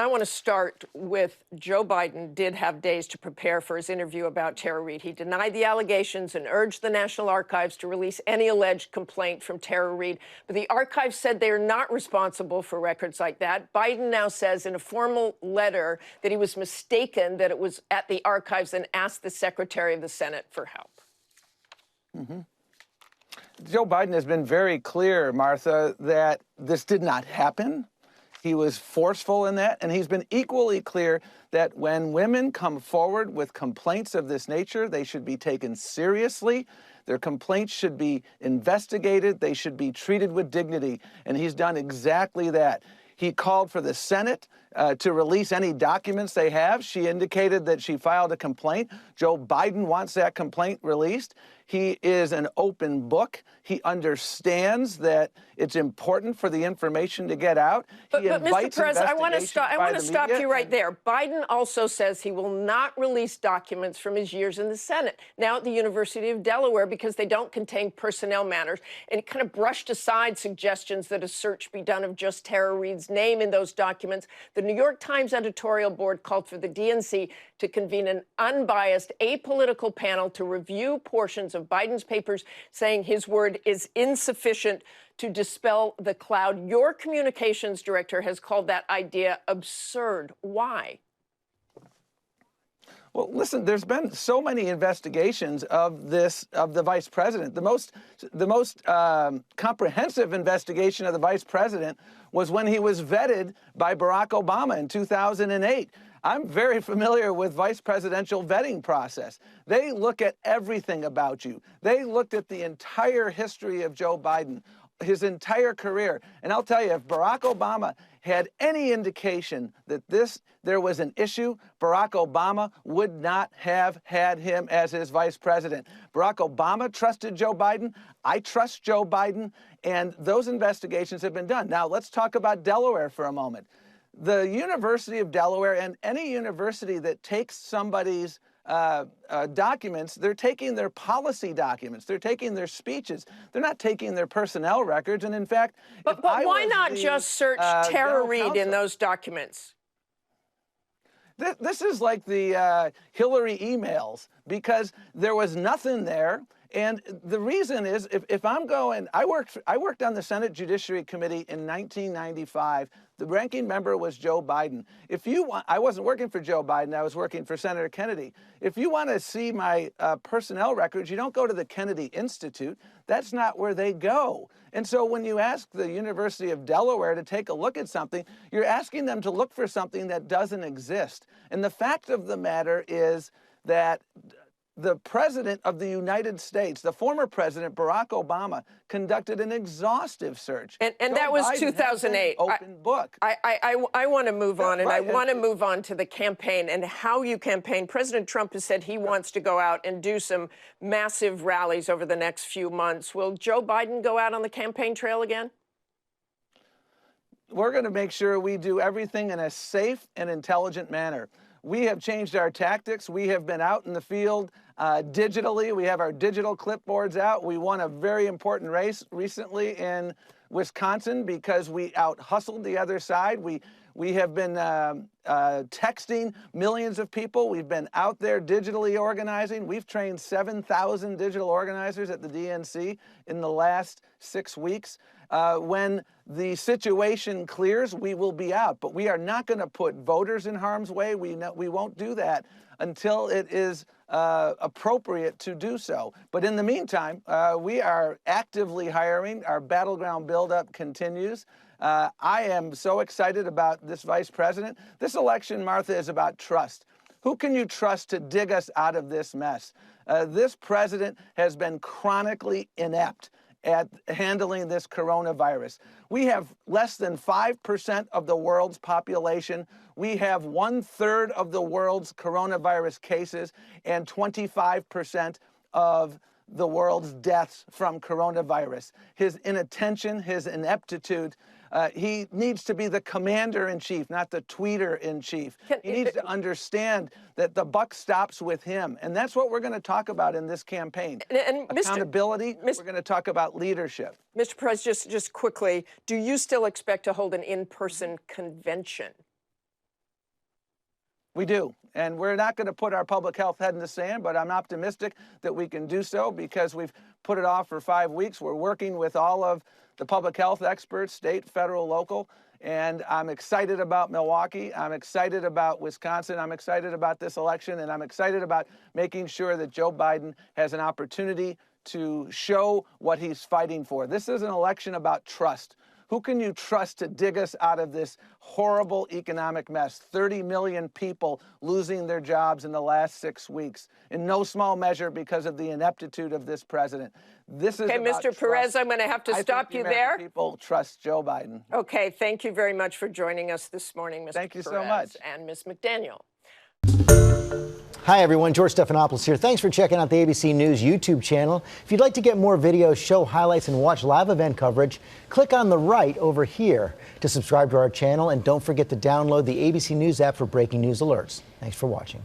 I want to start with Joe Biden did have days to prepare for his interview about Tara Reade. He denied the allegations and urged the National Archives to release any alleged complaint from Tara Reade. But the archives said they are not responsible for records like that. Biden now says in a formal letter that he was mistaken, that it was at the archives, and asked the Secretary of the Senate for help. Joe Biden has been very clear, Martha, that this did not happen. He was forceful in that, and he's been equally clear that when women come forward with complaints of this nature, they should be taken seriously. Their complaints should be investigated. They should be treated with dignity, and he's done exactly that. He called for the Senate to release any documents they have. She indicated that she filed a complaint. Joe Biden wants that complaint released. He is an open book. He understands that it's important for the information to get out. But Mr. Perez, I want to stop you right there. Biden also says he will not release documents from his years in the Senate, now at the University of Delaware, because they don't contain personnel matters. And he kind of brushed aside suggestions that a search be done of just Tara Reade's name in those documents. The New York Times editorial board called for the DNC to convene an unbiased, apolitical panel to review portions of Biden's papers, saying his word is insufficient to dispel the cloud. Your communications director has called that idea absurd. Why? Well, listen, there's been so many investigations of the vice president. The most comprehensive investigation of the vice president was when he was vetted by Barack Obama in 2008. I'm very familiar with vice presidential vetting process. They look at everything about you. They looked at the entire history of Joe Biden, his entire career. And I'll tell you, if Barack Obama had any indication that there was an issue, Barack Obama would not have had him as his vice president. Barack Obama trusted Joe Biden. I trust Joe Biden. And those investigations have been done. Now, let's talk about Delaware for a moment. The University of Delaware, and any university that takes somebody's documents, they're taking their policy documents, they're taking their speeches, they're not taking their personnel records. And in fact, but why not just search Tara Reade in those documents? This is like the Hillary emails, because there was nothing there. And the reason is, if I'm going, I worked on the Senate Judiciary Committee in 1995. The ranking member was Joe Biden. I wasn't working for Joe Biden, I was working for Senator Kennedy. If you want to see my personnel records, you don't go to the Kennedy Institute. That's not where they go. And so when you ask the University of Delaware to take a look at something, you're asking them to look for something that doesn't exist. And the fact of the matter is that the President of the United States, the former President, Barack Obama, conducted an exhaustive search. And that was 2008. Open book. I want to move on, and I want to move on to the campaign and how you campaign. President Trump has said he wants to go out and do some massive rallies over the next few months. Will Joe Biden go out on the campaign trail again? We're going to make sure we do everything in a safe and intelligent manner. We have changed our tactics. We have been out in the field digitally. We have our digital clipboards out. We won a very important race recently in Wisconsin because we out-hustled the other side. We have been texting millions of people. We've been out there digitally organizing. We've trained 7,000 digital organizers at the DNC in the last 6 weeks. When the situation clears, we will be out. But we are not going to put voters in harm's way. We won't do that until it is appropriate to do so. But in the meantime, we are actively hiring. Our battleground buildup continues. I am so excited about this vice president. This election, Martha, is about trust. Who can you trust to dig us out of this mess? This president has been chronically inept at handling this coronavirus. We have less than 5% of the world's population. We have 1/3 of the world's coronavirus cases and 25% of the world's deaths from coronavirus. His inattention, his ineptitude, he needs to be the commander-in-chief, not the tweeter-in-chief. He needs to understand that the buck stops with him. And that's what we're going to talk about in this campaign. And accountability, we're going to talk about leadership. Mr. Perez, just quickly, do you still expect to hold an in-person convention? We do. And we're not going to put our public health head in the sand, but I'm optimistic that we can do so because we've put it off for 5 weeks. We're working with all of the public health experts, state, federal, local, and I'm excited about Milwaukee. I'm excited about Wisconsin. I'm excited about this election, and I'm excited about making sure that Joe Biden has an opportunity to show what he's fighting for. This is an election about trust. Who can you trust to dig us out of this horrible economic mess? 30 million people losing their jobs in the last 6 weeks, in no small measure because of the ineptitude of this president. This is okay, about Mr. Perez, trust. I'm going to have to stop you there. People trust Joe Biden. Okay, thank you very much for joining us this morning, Mr. Thank you Perez so much. and Ms. McDaniel. Hi, everyone. George Stephanopoulos here. Thanks for checking out the ABC News YouTube channel. If you'd like to get more videos, show highlights, and watch live event coverage, click on the right over here to subscribe to our channel. And don't forget to download the ABC News app for breaking news alerts. Thanks for watching.